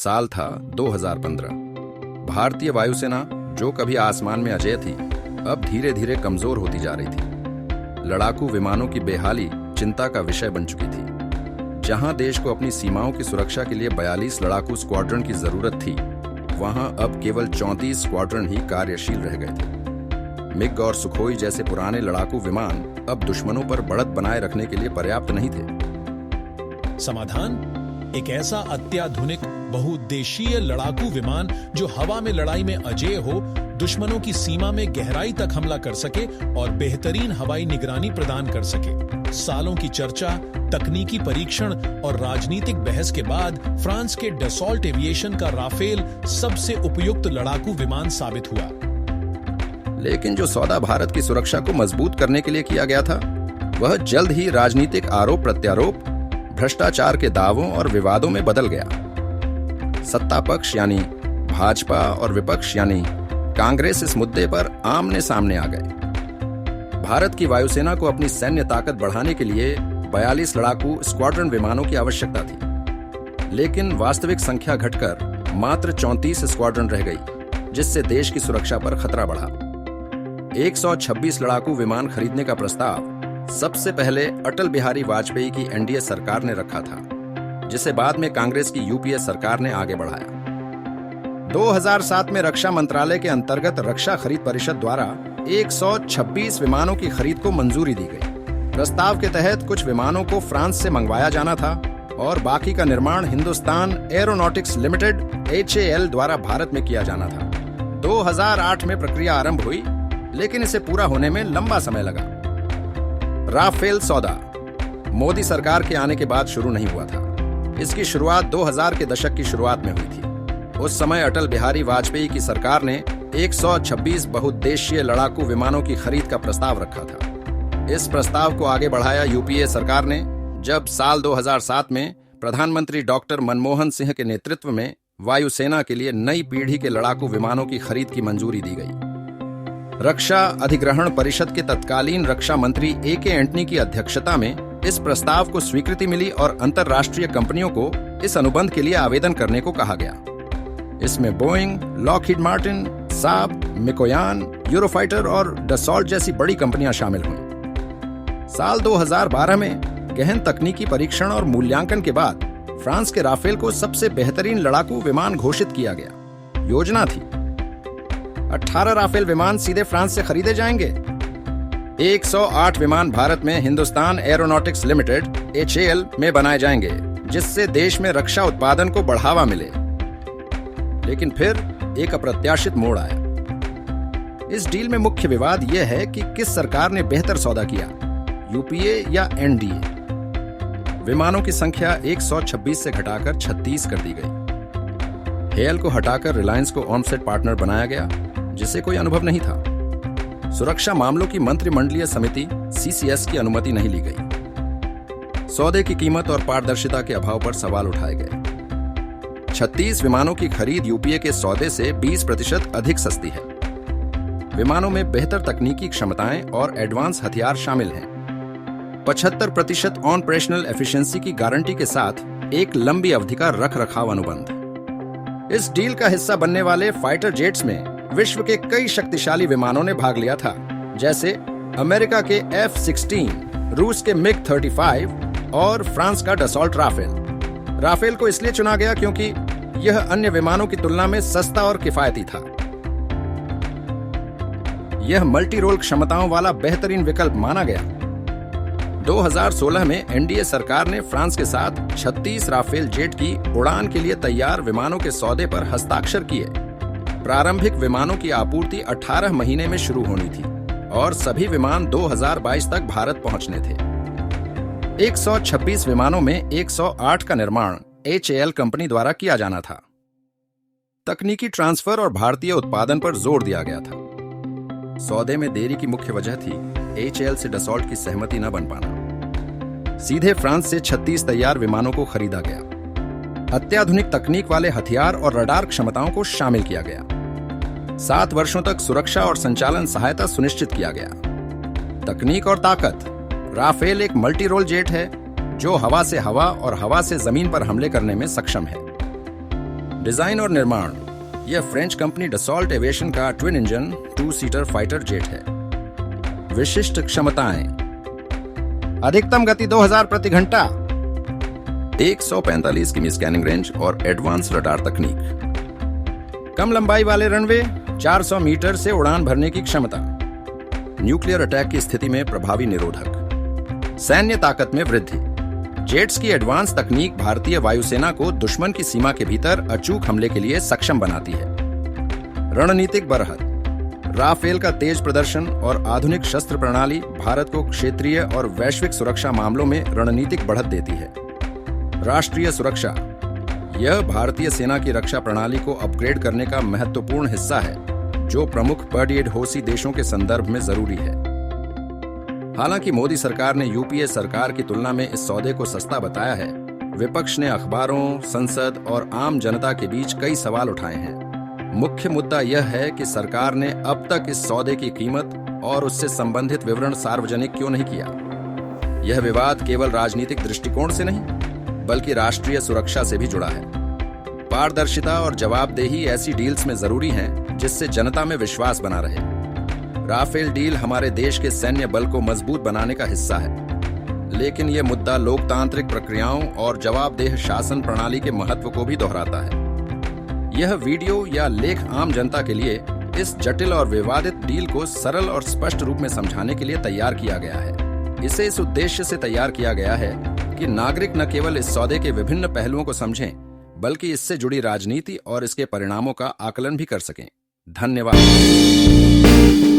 साल था 2015। भारतीय वायुसेना जो कभी आसमान में अजेय थी, अब धीरे धीरे कमजोर होती जा रही थी। लड़ाकू विमानों की बेहाली चिंता का विषय बन चुकी थी। जहां देश को अपनी सीमाओं की सुरक्षा के लिए 42 लड़ाकू स्क्वाड्रन की जरूरत थी, वहां अब केवल 34 स्क्वाड्रन ही कार्यशील रह गए थे। मिग और सुखोई जैसे पुराने लड़ाकू विमान अब दुश्मनों पर बढ़त बनाए रखने के लिए पर्याप्त नहीं थे। समाधान? एक ऐसा अत्याधुनिक बहुउद्देशीय लड़ाकू विमान जो हवा में लड़ाई में अजेय हो, दुश्मनों की सीमा में गहराई तक हमला कर सके और बेहतरीन हवाई निगरानी प्रदान कर सके। सालों की चर्चा, तकनीकी परीक्षण और राजनीतिक बहस के बाद फ्रांस के डसॉल्ट एविएशन का राफेल सबसे उपयुक्त लड़ाकू विमान साबित हुआ। लेकिन जो सौदा भारत की सुरक्षा को मजबूत करने के लिए किया गया था, वह जल्द ही राजनीतिक आरोप प्रत्यारोप, भ्रष्टाचार के दावों और विवादों में बदल गया। सत्ता पक्ष यानी भाजपा और विपक्ष यानी कांग्रेस इस मुद्दे पर आमने सामने आ गए। भारत की वायुसेना को अपनी सैन्य ताकत बढ़ाने के लिए 42 लड़ाकू स्क्वाड्रन विमानों की आवश्यकता थी, लेकिन वास्तविक संख्या घटकर मात्र 34 स्क्वाड्रन रह गई, जिससे देश की सुरक्षा पर खतरा बढ़ा। 126 लड़ाकू विमान खरीदने का प्रस्ताव सबसे पहले अटल बिहारी वाजपेयी की एनडीए सरकार ने रखा था, जिसे बाद में कांग्रेस की यूपीए सरकार ने आगे बढ़ाया। 2007 में रक्षा मंत्रालय के अंतर्गत रक्षा खरीद परिषद द्वारा 126 विमानों की खरीद को मंजूरी दी गई। प्रस्ताव के तहत कुछ विमानों को फ्रांस से मंगवाया जाना था और बाकी का निर्माण हिंदुस्तान एरोनॉटिक्स लिमिटेड HAL द्वारा भारत में किया जाना था। 2008 में प्रक्रिया आरंभ हुई, लेकिन इसे पूरा होने में लंबा समय लगा। राफेल सौदा मोदी सरकार के आने के बाद शुरू नहीं हुआ था। इसकी शुरुआत 2000 के दशक की शुरुआत में हुई थी। उस समय अटल बिहारी वाजपेयी की सरकार ने 126 बहुउद्देशीय लड़ाकू विमानों की खरीद का प्रस्ताव रखा था। इस प्रस्ताव को आगे बढ़ाया यूपीए सरकार ने, जब साल 2007 में प्रधानमंत्री डॉक्टर मनमोहन सिंह के नेतृत्व में वायुसेना के लिए नई पीढ़ी के लड़ाकू विमानों की खरीद की मंजूरी दी गई। रक्षा अधिग्रहण परिषद के तत्कालीन रक्षा मंत्री A.K. एंटनी की अध्यक्षता में इस प्रस्ताव को स्वीकृति मिली और अंतरराष्ट्रीय कंपनियों को इस अनुबंध के लिए आवेदन करने को कहा गया। इसमें बोइंग, लॉकहीड मार्टिन, साब, मिकोयान, यूरोफाइटर और डसॉल्ट जैसी बड़ी कंपनियां शामिल हुईं। साल 2012 में गहन तकनीकी परीक्षण और मूल्यांकन के बाद फ्रांस के राफेल को सबसे बेहतरीन लड़ाकू विमान घोषित किया गया। योजना थी 18 राफेल विमान सीधे फ्रांस से खरीदे जाएंगे। 108 विमान भारत में हिंदुस्तान एरोनॉटिक्स लिमिटेड HAL में बनाए जाएंगे, जिससे देश में रक्षा उत्पादन को बढ़ावा मिले। लेकिन फिर एक अप्रत्याशित मोड़ आया। इस डील में मुख्य विवाद यह है कि किस सरकार ने बेहतर सौदा किया, यूपीए या एनडीए। विमानों की संख्या 126 से घटाकर 36 कर दी गई। हेल को हटाकर रिलायंस को ऑनसेट पार्टनर बनाया गया, जिसे कोई अनुभव नहीं था। सुरक्षा मामलों की मंत्रिमंडलीय समिति CCS की अनुमति नहीं ली गई। सौदे की कीमत और पारदर्शिता के अभाव पर सवाल उठाए गए। 36 विमानों की खरीद यूपीए के सौदे से 20% अधिक सस्ती है। विमानों में बेहतर तकनीकी क्षमताएं और एडवांस हथियार शामिल हैं। 75% ऑपरेशनल एफिशिएंसी की गारंटी के साथ एक लंबी अवधि का रख रखाव अनुबंध। इस डील का हिस्सा बनने वाले फाइटर जेट्स में विश्व के कई शक्तिशाली विमानों ने भाग लिया था, जैसे अमेरिका के F-16, रूस के MiG-35 और फ्रांस का डसॉल्ट राफेल। राफेल को इसलिए चुना गया क्योंकि यह अन्य विमानों की तुलना में सस्ता और किफायती था। यह मल्टी रोल क्षमताओं वाला बेहतरीन विकल्प माना गया। 2016 में एनडीए सरकार ने फ्रांस के साथ 36 राफेल जेट की उड़ान के लिए तैयार विमानों के सौदे पर हस्ताक्षर किए। प्रारंभिक विमानों की आपूर्ति 18 महीने में शुरू होनी थी और सभी विमान 2022 तक भारत पहुंचने थे। 126 विमानों में 108 का निर्माण HAL कंपनी द्वारा किया जाना था। तकनीकी ट्रांसफर और भारतीय उत्पादन पर जोर दिया गया था। सौदे में देरी की मुख्य वजह थी HAL से डसॉल्ट की सहमति न बन पाना। सीधे फ्रांस से 36 तैयार विमानों को खरीदा गया। अत्याधुनिक तकनीक वाले हथियार और रडार क्षमताओं को शामिल किया गया। 7 वर्षों तक सुरक्षा और संचालन सहायता सुनिश्चित किया गया। तकनीक और ताकत। राफेल एक मल्टी रोल जेट है जो हवा से हवा और हवा से जमीन पर हमले करने में सक्षम है। डिजाइन और निर्माण, यह फ्रेंच कंपनी डसॉल्ट एविएशन का ट्विन इंजन 2-सीटर फाइटर जेट है। विशिष्ट क्षमताएं: अधिकतम गति 2000 प्रति घंटा, 145 किमी स्कैनिंग रेंज और एडवांस रडार तकनीक। कम लंबाई वाले रनवे, 400 मीटर से उड़ान भरने की क्षमता। न्यूक्लियर अटैक की स्थिति में प्रभावी निरोधक। सैन्य ताकत में वृद्धि। जेट्स की एडवांस तकनीक भारतीय वायुसेना को दुश्मन की सीमा के भीतर अचूक हमले के लिए सक्षम बनाती है। रणनीतिक बरहत। राफेल का तेज प्रदर्शन और आधुनिक शस्त्र प्रणाली भारत को क्षेत्रीय और वैश्विक सुरक्षा मामलों में रणनीतिक बढ़त देती है। राष्ट्रीय सुरक्षा, यह भारतीय सेना की रक्षा प्रणाली को अपग्रेड करने का महत्वपूर्ण हिस्सा है, जो प्रमुख पड़ोसी देशों के संदर्भ में जरूरी है। हालांकि मोदी सरकार ने यूपीए सरकार की तुलना में इस सौदे को सस्ता बताया है, विपक्ष ने अखबारों, संसद और आम जनता के बीच कई सवाल उठाए हैं। मुख्य मुद्दा यह है कि सरकार ने अब तक इस सौदे की कीमत और उससे संबंधित विवरण सार्वजनिक क्यों नहीं किया। यह विवाद केवल राजनीतिक दृष्टिकोण से नहीं, बल्कि राष्ट्रीय सुरक्षा से भी जुड़ा है। पारदर्शिता और जवाबदेही ऐसी डील्स में जरूरी हैं, जिससे जनता में विश्वास बना रहे। राफेल डील हमारे देश के सैन्य बल को मजबूत बनाने का हिस्सा है, लेकिन यह मुद्दा लोकतांत्रिक प्रक्रियाओं और जवाबदेह शासन प्रणाली के महत्व को भी दोहराता है। यह वीडियो या लेख आम जनता के लिए इस जटिल और विवादित डील को सरल और स्पष्ट रूप में समझाने के लिए तैयार किया गया है। इसे इस उद्देश्य से तैयार किया गया है कि नागरिक न केवल इस सौदे के विभिन्न पहलुओं को समझें, बल्कि इससे जुड़ी राजनीति और इसके परिणामों का आकलन भी कर सकें। धन्यवाद।